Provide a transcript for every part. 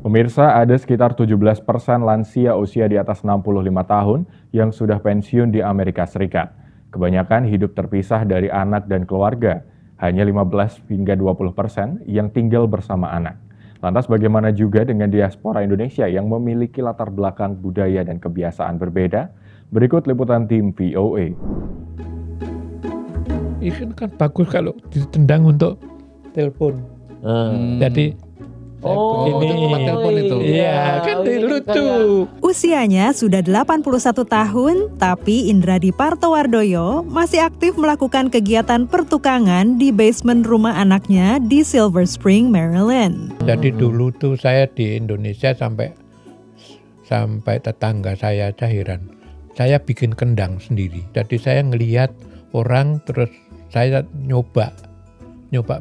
Pemirsa, ada sekitar 17% lansia usia di atas 65 tahun yang sudah pensiun di Amerika Serikat. Kebanyakan hidup terpisah dari anak dan keluarga, hanya 15 hingga 20% yang tinggal bersama anak. Lantas bagaimana juga dengan diaspora Indonesia yang memiliki latar belakang budaya dan kebiasaan berbeda? Berikut liputan tim VOA. Ini kan bagus kalau ditendang untuk telepon. Jadi tempat telepon itu. Iya, kan lucu. Usianya sudah 81 tahun, tapi Indradi Partowardoyo masih aktif melakukan kegiatan pertukangan di basement rumah anaknya di Silver Spring, Maryland. Jadi dulu tuh saya di Indonesia sampai tetangga saya aja heran. Saya bikin kendang sendiri. Jadi saya ngelihat orang terus saya nyoba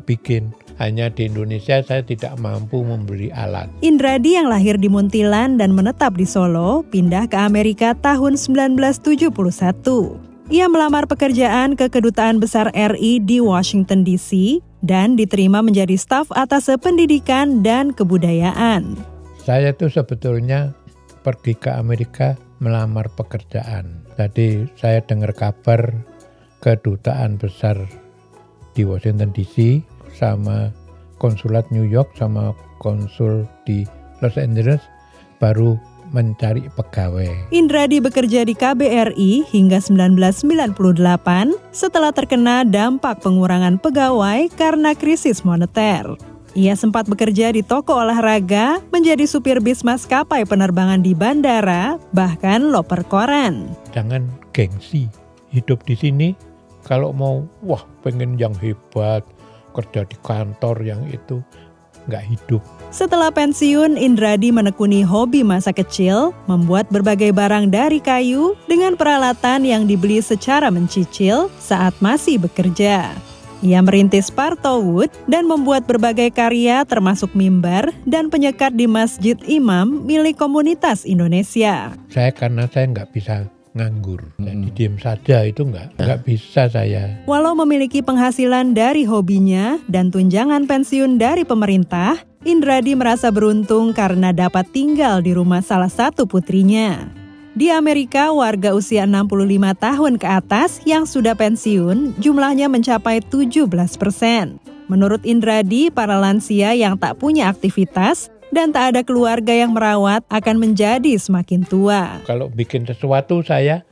bikin. Hanya di Indonesia saya tidak mampu membeli alat. Indradi yang lahir di Muntilan dan menetap di Solo, pindah ke Amerika tahun 1971. Ia melamar pekerjaan ke Kedutaan Besar RI di Washington DC dan diterima menjadi staf Atase Pendidikan dan Kebudayaan. Saya tuh sebetulnya pergi ke Amerika melamar pekerjaan. Jadi saya dengar kabar Kedutaan Besar di Washington DC sama konsulat New York sama konsul di Los Angeles baru mencari pegawai. Indradi bekerja di KBRI hingga 1998 setelah terkena dampak pengurangan pegawai karena krisis moneter. Ia sempat bekerja di toko olahraga, menjadi supir bis maskapai penerbangan di bandara, bahkan loper koran. Jangan gengsi. Hidup di sini kalau mau pengen yang hebat, kerja di kantor yang itu nggak hidup. Setelah pensiun, Indradi menekuni hobi masa kecil, membuat berbagai barang dari kayu dengan peralatan yang dibeli secara mencicil saat masih bekerja. Ia merintis Partowood dan membuat berbagai karya termasuk mimbar dan penyekat di Masjid Imam milik komunitas Indonesia. Karena saya nggak bisa nganggur, jadi diem saja itu nggak bisa saya. Walau memiliki penghasilan dari hobinya dan tunjangan pensiun dari pemerintah, Indradi merasa beruntung karena dapat tinggal di rumah salah satu putrinya. Di Amerika, warga usia 65 tahun ke atas yang sudah pensiun jumlahnya mencapai 17%. Menurut Indradi, para lansia yang tak punya aktivitas dan tak ada keluarga yang merawat akan menjadi semakin tua. Kalau bikin sesuatu saya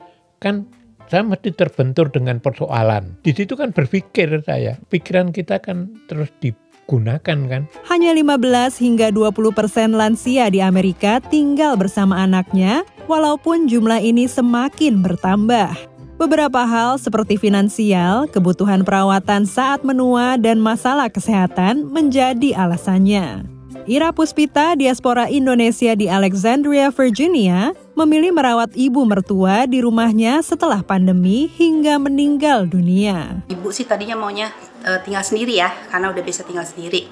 mesti terbentur dengan persoalan. Di situ kan berpikir saya. Pikiran kita kan terus digunakan kan. Hanya 15 hingga 20% lansia di Amerika tinggal bersama anaknya, walaupun jumlah ini semakin bertambah. Beberapa hal seperti finansial, kebutuhan perawatan saat menua, dan masalah kesehatan menjadi alasannya. Ira Puspita, diaspora Indonesia di Alexandria, Virginia, memilih merawat ibu mertua di rumahnya setelah pandemi hingga meninggal dunia. Ibu sih tadinya maunya tinggal sendiri ya, karena udah bisa tinggal sendiri.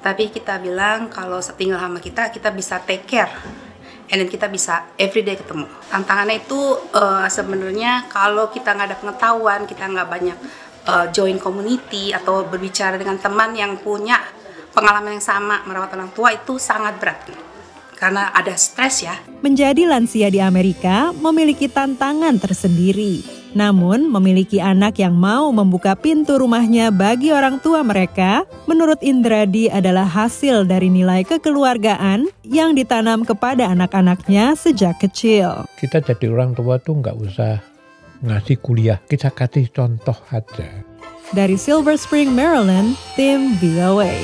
Tapi kita bilang kalau tinggal sama kita bisa take care. And then kita bisa everyday ketemu. Tantangannya itu sebenarnya kalau kita nggak ada pengetahuan, kita nggak banyak join community atau berbicara dengan teman yang punya pengalaman yang sama merawat orang tua, itu sangat berat karena ada stres ya. Menjadi lansia di Amerika memiliki tantangan tersendiri. Namun memiliki anak yang mau membuka pintu rumahnya bagi orang tua mereka, menurut Indradi adalah hasil dari nilai kekeluargaan yang ditanam kepada anak-anaknya sejak kecil. Kita jadi orang tua tuh nggak usah ngasih kuliah, kita kasih contoh aja. Dari Silver Spring, Maryland, tim VOA.